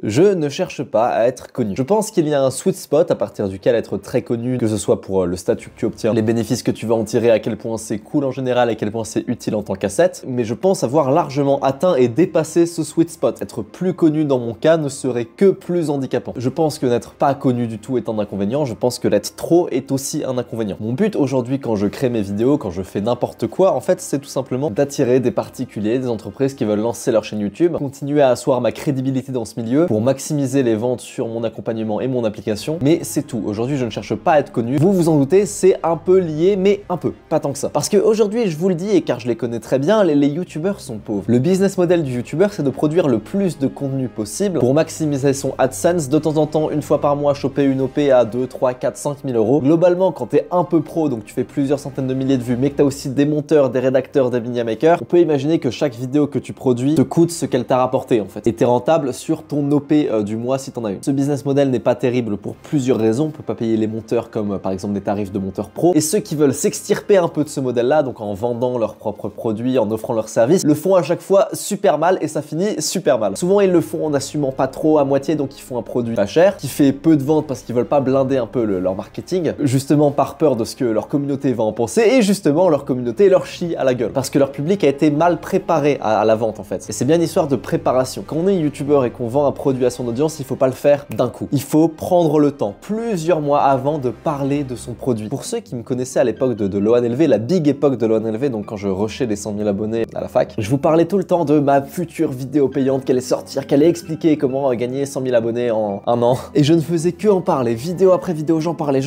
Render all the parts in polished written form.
Je ne cherche pas à être connu. Je pense qu'il y a un sweet spot à partir duquel être très connu, que ce soit pour le statut que tu obtiens, les bénéfices que tu vas en tirer, à quel point c'est cool en général, à quel point c'est utile en tant qu'asset, mais je pense avoir largement atteint et dépassé ce sweet spot. Être plus connu dans mon cas ne serait que plus handicapant. Je pense que n'être pas connu du tout est un inconvénient, je pense que l'être trop est aussi un inconvénient. Mon but aujourd'hui quand je crée mes vidéos, quand je fais n'importe quoi, en fait c'est tout simplement d'attirer des particuliers, des entreprises qui veulent lancer leur chaîne YouTube, continuer à asseoir ma crédibilité dans ce milieu pour maximiser les ventes sur mon accompagnement et mon application, mais c'est tout. Aujourd'hui je ne cherche pas à être connu, vous vous en doutez, c'est un peu lié, mais un peu, pas tant que ça. Parce qu'aujourd'hui je vous le dis, et car je les connais très bien, les youtubeurs sont pauvres. Le business model du youtubeur c'est de produire le plus de contenu possible pour maximiser son AdSense, de temps en temps, une fois par mois, choper une OP à 2, 3, 4, 5 000 euros. Globalement, quand t'es un peu pro, donc tu fais plusieurs centaines de milliers de vues, mais que t'as aussi des monteurs, des rédacteurs, des media makers, on peut imaginer que chaque vidéo que tu produis te coûte ce qu'elle t'a rapporté en fait. Et t'es rentable sur ton OP du mois si t'en as une. Ce business model n'est pas terrible pour plusieurs raisons. On peut pas payer les monteurs comme par exemple des tarifs de monteurs pro. Et ceux qui veulent s'extirper un peu de ce modèle-là, donc en vendant leurs propres produits, en offrant leurs services, le font à chaque fois super mal et ça finit super mal. Souvent ils le font en assumant pas trop à moitié, donc ils font un produit pas cher, qui fait peu de ventes parce qu'ils veulent pas blinder un peu leur marketing, justement par peur de ce que leur communauté va en penser, et justement leur communauté leur chie à la gueule. Parce que leur public a été mal préparé à la vente en fait. Et c'est bien une histoire de préparation. Quand on est youtubeur et qu'on vend un produit à son audience, il faut pas le faire d'un coup. Il faut prendre le temps, plusieurs mois avant de parler de son produit. Pour ceux qui me connaissaient à l'époque de Loan LV, la big époque de Loan LV, donc quand je rushais les 100 000 abonnés à la fac, je vous parlais tout le temps de ma future vidéo payante qui allait sortir, qui allait expliquer comment gagner 100 000 abonnés en un an. Et je ne faisais que en parler, vidéo après vidéo, j'en parlais,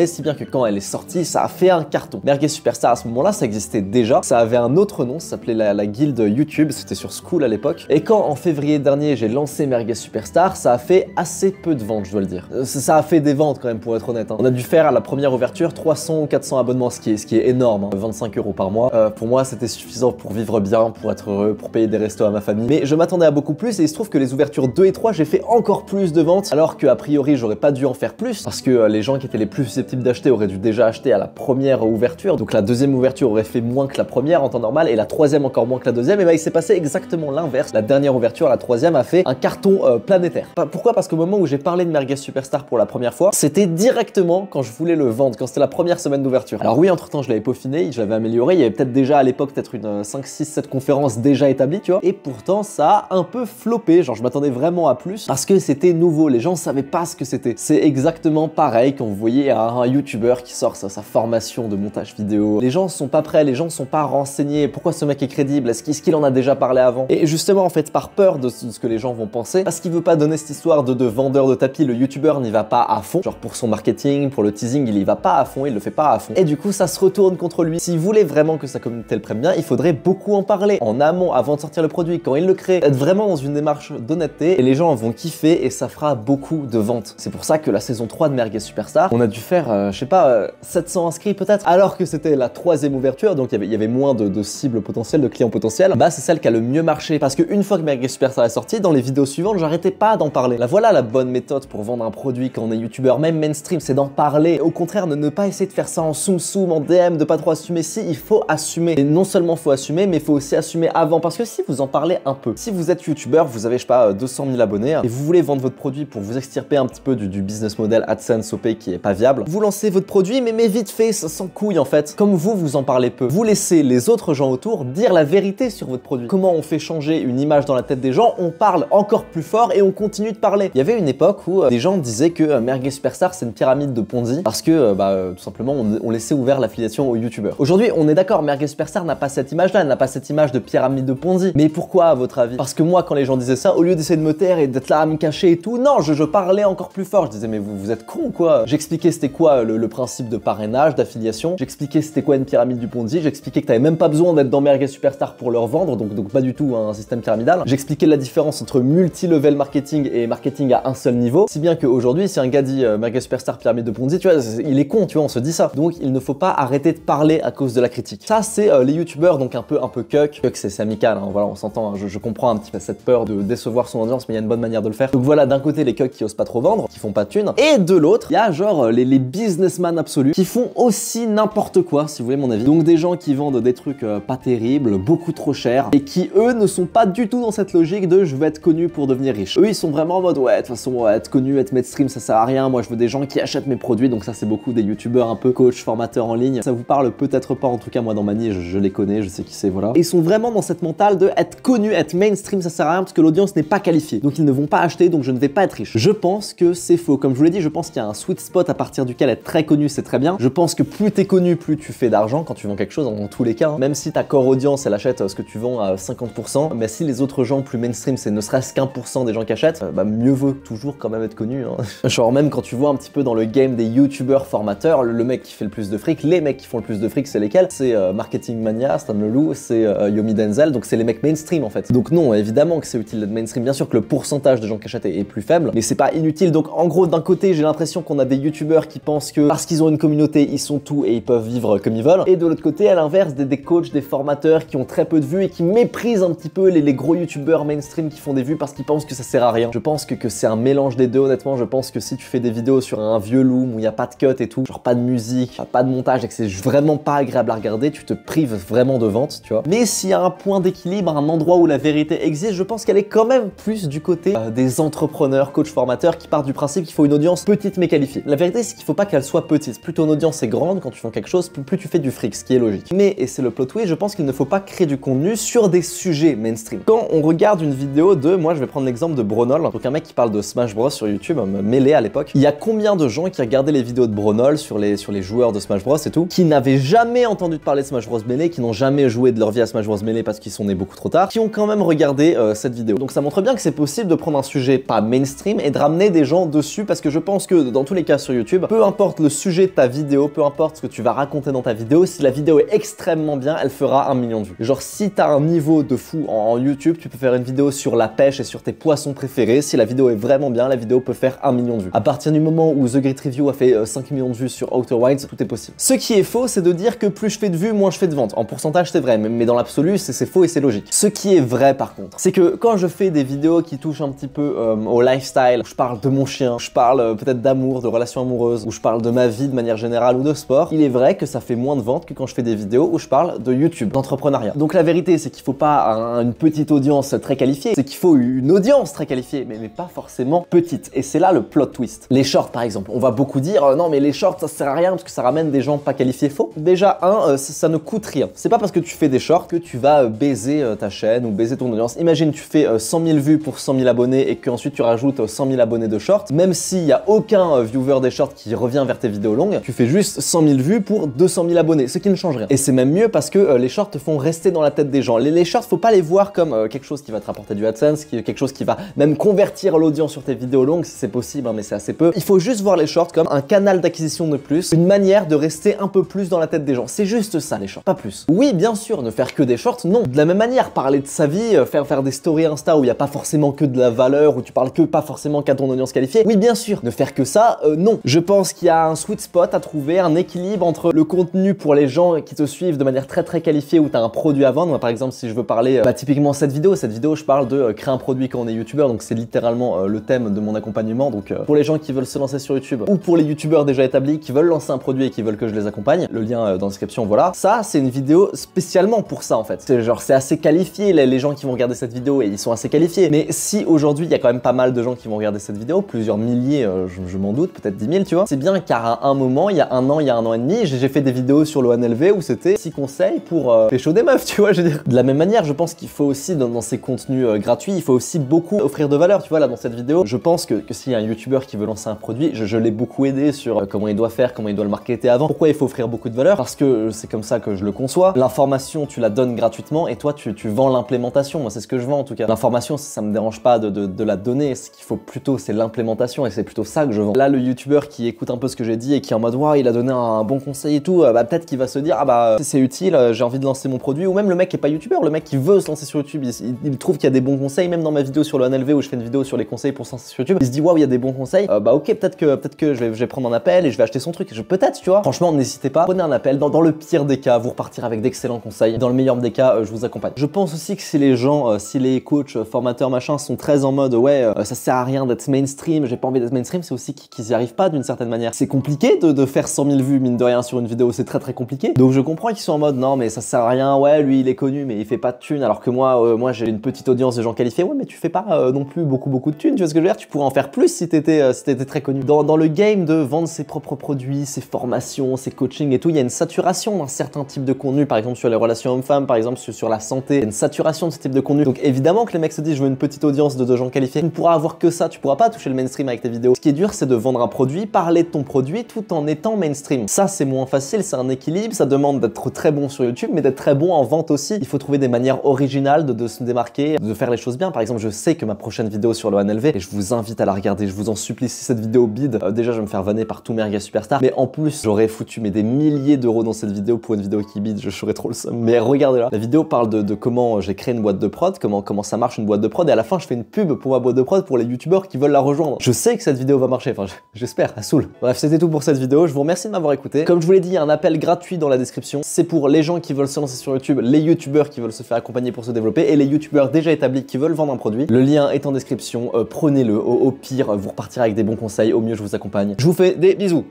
si bien que quand elle est sortie, ça a fait un carton. Merguez Superstar, à ce moment-là, ça existait déjà. Ça avait un autre nom, ça s'appelait la guilde YouTube, c'était sur School à l'époque. Et quand en février dernier, j'ai lancé Merguez Superstar, ça a fait assez peu de ventes, je dois le dire. Ça a fait des ventes quand même, pour être honnête. On a dû faire à la première ouverture 300 ou 400 abonnements, ce qui est énorme, 25 € par mois. Pour moi, c'était suffisant pour vivre bien, pour être heureux, pour payer des restos à ma famille. Mais je m'attendais à beaucoup plus et il se trouve que les ouvertures 2 et 3, j'ai fait encore plus de ventes, alors que a priori, j'aurais pas dû en faire plus, parce que les gens qui étaient les plus susceptibles d'acheter auraient dû déjà acheter à la première ouverture. Donc la deuxième ouverture aurait fait moins que la première en temps normal et la troisième encore moins que la deuxième. Et bah il s'est passé exactement l'inverse. La dernière ouverture, la troisième, a fait un carton planétaire. Pourquoi? Parce qu'au moment où j'ai parlé de Merguez Superstar pour la première fois, c'était directement quand je voulais le vendre, quand c'était la première semaine d'ouverture. Alors oui, entre temps, je l'avais peaufiné, je l'avais amélioré. Il y avait peut-être déjà à l'époque peut-être une 5, 6, 7 conférences déjà établies, tu vois. Et pourtant, ça a un peu floppé. Genre, je m'attendais vraiment à plus parce que c'était nouveau. Les gens savaient pas ce que c'était. C'est exactement pareil quand vous voyez un youtubeur qui sort sa formation de montage vidéo. Les gens sont pas prêts, les gens sont pas renseignés. Pourquoi ce mec est crédible? Est-ce qu'il en a déjà parlé avant? Et justement, en fait, par peur de ce que les gens vont penser, parce qu'il veut pas donner cette histoire de vendeur de tapis, le youtubeur n'y va pas à fond. Genre pour son marketing, pour le teasing, il y va pas à fond, il le fait pas à fond. Et du coup, ça se retourne contre lui. S'il voulait vraiment que sa communauté le prenne bien, il faudrait beaucoup en parler en amont, avant de sortir le produit, quand il le crée, être vraiment dans une démarche d'honnêteté et les gens vont kiffer et ça fera beaucoup de ventes. C'est pour ça que la saison 3 de Merguez Superstar, on a dû faire, je sais pas, 700 inscrits peut-être, alors que c'était la troisième ouverture, donc il y avait moins de cibles potentielles, de clients potentiels. Bah c'est celle qui a le mieux marché parce qu'une fois que Merguez Superstar est sortie, dans les vidéos suivantes, j'arrêtais pas d'en parler. Là voilà la bonne méthode pour vendre un produit quand on est youtubeur, même mainstream, c'est d'en parler. Au contraire, ne pas essayer de faire ça en soum en DM, de pas trop assumer. Si, il faut assumer. Et non seulement faut assumer, mais il faut aussi assumer avant. Parce que si vous en parlez un peu, si vous êtes youtubeur, vous avez, je sais pas, 200 000 abonnés, et vous voulez vendre votre produit pour vous extirper un petit peu du business model AdSense OP qui est pas viable, vous lancez votre produit, mais vite fait, sans couille en fait. Comme vous en parlez peu. Vous laissez les autres gens autour dire la vérité sur votre produit. Comment on fait changer une image dans la tête des gens? On parle encore plus fort et on continue de parler. Il y avait une époque où des gens disaient que Merguez Superstar c'est une pyramide de Ponzi parce que tout simplement on laissait ouvert l'affiliation aux youtubeurs. Aujourd'hui on est d'accord, Merguez Superstar n'a pas cette image là, elle n'a pas cette image de pyramide de Ponzi. Mais pourquoi à votre avis? Parce que moi quand les gens disaient ça, au lieu d'essayer de me taire et d'être là à me cacher et tout, non, je parlais encore plus fort. Je disais mais vous êtes con ou quoi? J'expliquais c'était quoi le principe de parrainage, d'affiliation, j'expliquais c'était quoi une pyramide du Ponzi, j'expliquais que t'avais même pas besoin d'être dans Merguez Superstar pour leur vendre, donc pas du tout un système pyramidal. J'expliquais la différence entre multi-level marketing et marketing à un seul niveau, si bien qu'aujourd'hui si un gars dit Merguez Superstar pyramide de Ponzi, tu vois, il est con, tu vois, on se dit ça. Donc il ne faut pas arrêter de parler à cause de la critique. Ça c'est les youtubeurs donc un peu cuck c'est amical, hein, voilà, on s'entend, hein, je comprends un petit peu cette peur de décevoir son audience, mais il y a une bonne manière de le faire. Donc voilà, d'un côté les cucks qui osent pas trop vendre, qui font pas de thunes, et de l'autre il y a genre les businessmen absolus qui font aussi n'importe quoi, si vous voulez mon avis. Donc des gens qui vendent des trucs pas terribles, beaucoup trop chers, et qui eux ne sont pas du tout dans cette logique de je veux être connu pour devenir riche. Eux, ils sont vraiment en mode, ouais, de toute façon, être connu, être mainstream, ça sert à rien. Moi, je veux des gens qui achètent mes produits. Donc ça, c'est beaucoup des youtubeurs un peu coach, formateurs en ligne. Ça vous parle peut-être pas, en tout cas, moi, dans ma niche, je les connais, je sais qui c'est, voilà. Et ils sont vraiment dans cette mentale de être connu, être mainstream, ça sert à rien parce que l'audience n'est pas qualifiée. Donc ils ne vont pas acheter, donc je ne vais pas être riche. Je pense que c'est faux. Comme je vous l'ai dit, je pense qu'il y a un sweet spot à partir duquel être très connu, c'est très bien. Je pense que plus t'es connu, plus tu fais d'argent quand tu vends quelque chose, dans tous les cas. Hein. Même si ta core audience, elle achète ce que tu vends à 50%, mais si les autres gens plus mainstream, c'est ne serait-ce qu'1% des gens qui achètent, bah mieux vaut toujours quand même être connu. Hein. Genre même quand tu vois un petit peu dans le game des youtubeurs formateurs, le mec qui fait le plus de fric, les mecs qui font le plus de fric, c'est lesquels? C'est Marketing Mania, Stan Leloup, c'est Yomi Denzel, donc c'est les mecs mainstream en fait. Donc non, évidemment que c'est utile d'être mainstream, bien sûr que le pourcentage de gens qui achètent est plus faible, mais c'est pas inutile. Donc en gros, d'un côté, j'ai l'impression qu'on a des youtubeurs qui pensent que parce qu'ils ont une communauté, ils sont tout et ils peuvent vivre comme ils veulent. Et de l'autre côté, à l'inverse, des coachs, des formateurs qui ont très peu de vues et qui méprisent un petit peu les gros youtubeurs mainstream qui font des vues parce qu'ils pensent que ça sert à rien. Je pense que c'est un mélange des deux, honnêtement. Je pense que si tu fais des vidéos sur un vieux loom où il n'y a pas de cut et tout, genre pas de musique, pas de montage et que c'est vraiment pas agréable à regarder, tu te prives vraiment de vente, tu vois. Mais s'il y a un point d'équilibre, un endroit où la vérité existe, je pense qu'elle est quand même plus du côté des entrepreneurs, coachs, formateurs qui partent du principe qu'il faut une audience petite mais qualifiée. La vérité, c'est qu'il faut pas qu'elle soit petite. Plus ton audience est grande quand tu fais quelque chose, plus tu fais du fric, ce qui est logique. Mais, et c'est le plot twist, je pense qu'il ne faut pas créer du contenu sur des sujets mainstream. Quand on regarde une vidéo de, moi je vais prendre l'exemple de Bronol, donc un mec qui parle de Smash Bros sur YouTube, Melee à l'époque, il y a combien de gens qui regardaient les vidéos de Bronol sur les joueurs de Smash Bros et tout, qui n'avaient jamais entendu parler de Smash Bros Melee, qui n'ont jamais joué de leur vie à Smash Bros Melee parce qu'ils sont nés beaucoup trop tard, qui ont quand même regardé cette vidéo. Donc ça montre bien que c'est possible de prendre un sujet pas mainstream et de ramener des gens dessus, parce que je pense que dans tous les cas sur YouTube, peu importe le sujet de ta vidéo, peu importe ce que tu vas raconter dans ta vidéo, si la vidéo est extrêmement bien, elle fera 1 million de vues. Genre si t'as un niveau de fou en YouTube, tu peux faire une vidéo sur la pêche et sur tes poissons préférés. Si la vidéo est vraiment bien, la vidéo peut faire 1 million de vues. À partir du moment où The Great Review a fait 5 millions de vues sur Outer Wilds, tout est possible. Ce qui est faux, c'est de dire que plus je fais de vues, moins je fais de ventes. En pourcentage, c'est vrai, mais dans l'absolu, c'est faux et c'est logique. Ce qui est vrai par contre, c'est que quand je fais des vidéos qui touchent un petit peu au lifestyle, où je parle de mon chien, où je parle peut-être d'amour, de relations amoureuses, où je parle de ma vie de manière générale ou de sport, il est vrai que ça fait moins de ventes que quand je fais des vidéos où je parle de YouTube, d'entrepreneuriat. Donc la vérité, c'est qu'il faut pas une petite audience très qualifiée, c'est qu'il faut une audience très qualifiée, mais pas forcément petite. Et c'est là le plot twist. Les shorts par exemple, on va beaucoup dire non mais les shorts ça sert à rien parce que ça ramène des gens pas qualifiés. Faux. Déjà ça ne coûte rien. C'est pas parce que tu fais des shorts que tu vas baiser ta chaîne ou baiser ton audience. Imagine tu fais 100 000 vues pour 100 000 abonnés et qu'ensuite tu rajoutes 100 000 abonnés de shorts, même s'il y a aucun viewer des shorts qui revient vers tes vidéos longues, tu fais juste 100 000 vues pour 200 000 abonnés, ce qui ne change rien. Et c'est même mieux parce que les shorts te font rester dans la tête des gens. Les shorts, faut pas les voir comme quelque chose qui va te rapporter du AdSense, quelque chose qui va même convertir l'audience sur tes vidéos longues si c'est possible, hein, mais c'est assez peu. Il faut juste voir les shorts comme un canal d'acquisition de plus, une manière de rester un peu plus dans la tête des gens. C'est juste ça les shorts, pas plus. Oui, bien sûr, ne faire que des shorts, non. De la même manière, parler de sa vie, faire des stories Insta où il n'y a pas forcément que de la valeur, où tu parles que pas forcément qu'à ton audience qualifiée. Oui, bien sûr, ne faire que ça, non. Je pense qu'il y a un sweet spot à trouver, un équilibre entre le contenu pour les gens qui te suivent de manière très qualifiée où tu as un produit à vendre. Moi, par exemple, si je veux parler, typiquement cette vidéo, je parle de créer un produit quand on est youtubeur, donc c'est littéralement le thème de mon accompagnement. Donc pour les gens qui veulent se lancer sur YouTube ou pour les youtubeurs déjà établis qui veulent lancer un produit et qui veulent que je les accompagne, le lien dans la description, voilà. Ça, c'est une vidéo spécialement pour ça en fait. C'est genre, c'est assez qualifié, les gens qui vont regarder cette vidéo et ils sont assez qualifiés. Mais si aujourd'hui, il y a quand même pas mal de gens qui vont regarder cette vidéo, plusieurs milliers, je m'en doute, peut-être 10 000, tu vois. C'est bien car à un moment, il y a un an et demi, j'ai fait des vidéos sur le NLV où c'était 6 conseils pour pécho des meufs, tu vois, je veux dire. De la même manière, je pense qu'il faut aussi, dans ces contenus gratuits, il faut aussi beaucoup offrir de valeur, tu vois, là, dans cette vidéo. Je pense que s'il y a un youtubeur qui veut lancer un produit, je l'ai beaucoup aidé sur comment il doit faire, comment il doit le marketer avant. Pourquoi il faut offrir beaucoup de valeur? Parce que c'est comme ça que je le conçois. L'information, tu la donnes gratuitement et toi, tu vends l'implémentation. Moi, c'est ce que je vends en tout cas. L'information, ça me dérange pas de la donner. Ce qu'il faut plutôt, c'est l'implémentation et c'est plutôt ça que je vends. Là, le youtubeur qui écoute un peu ce que j'ai dit et qui est en mode, waouh, il a donné un bon conseil et tout, peut-être qu'il va se dire, ah bah, c'est utile, j'ai envie de lancer mon produit. Ou même le mec qui est pas youtubeur, le mec qui veut se lancer sur YouTube, il trouve qu'il y a des bons conseils, même dans ma vidéo sur le NLV où je fais une vidéo sur les conseils pour se lancer sur YouTube, il se dit, waouh, il y a des bons conseils, bah ok, peut-être que je vais prendre un appel et je vais acheter son truc. Peut-être, tu vois. Franchement, n'hésitez pas, prenez un appel. Dans le pire des cas, vous repartirez avec d'excellents conseils. Dans le meilleur des cas, je vous accompagne. Je pense aussi que si les gens, si les coachs, formateurs, machin, sont très en mode, ouais, ça sert à rien d'être mainstream, j'ai pas envie d'être mainstream, c'est aussi qu'ils y arrivent pas d'une certaine manière. C'est compliqué de faire 100 000 vues, mine de rien, sur une vidéo, c'est très compliqué. Donc je comprends qu'ils sont en mode, non, mais ça sert à rien, ouais, lui il est connu, mais il fait pas de thunes, alors que moi j'ai une petite audience de gens qualifiés. Ouais, mais tu fais pas non plus beaucoup de thunes, tu vois ce que je veux dire? Tu pourrais en faire plus si t'étais très connu. Dans le game de vendre ses propres produits, ses formations, ses coachings et tout, il y a une saturation d'un certain type de contenu, par exemple sur les relations hommes-femmes, par exemple sur la santé, il y a une saturation de ce type de contenu. Donc évidemment que les mecs se disent je veux une petite audience de gens qualifiés. Tu ne pourras avoir que ça, tu pourras pas toucher le mainstream avec tes vidéos. Ce qui est dur, c'est de vendre un produit, parler de ton produit tout en étant mainstream. Ça, c'est moins facile, c'est un équilibre, ça demande d'être très bon sur YouTube, mais d'être très bon en vente aussi. Il faut trouver des manières originales de se démarquer, de faire les choses bien. Par exemple, je sais que ma prochaine vidéo sur le 1LV, et je vous invite à la regarder, je vous en supplie, si cette vidéo bide, déjà je vais me faire vanner par tous mes gars superstars, mais en plus, j'aurais foutu des milliers d'euros dans cette vidéo pour une vidéo qui bide, je serais trop le seum. Mais regardez-la. La vidéo parle de comment j'ai créé une boîte de prod, comment ça marche une boîte de prod, et à la fin, je fais une pub pour ma boîte de prod pour les youtubeurs qui veulent la rejoindre. Je sais que cette vidéo va marcher, enfin j'espère, elle saoule. Bref, c'était tout pour cette vidéo, je vous remercie de m'avoir écouté. Comme je vous l'ai dit, il y a un appel gratuit dans la description, c'est pour les gens qui veulent se lancer sur YouTube, les youtubeurs qui veulent se faire accompagner pour se développer, et les youtubeurs déjà établis qui veulent vendre un produit. Le lien est en description, prenez-le, au pire, vous repartirez avec des bons conseils, au mieux je vous accompagne. Je vous fais des bisous.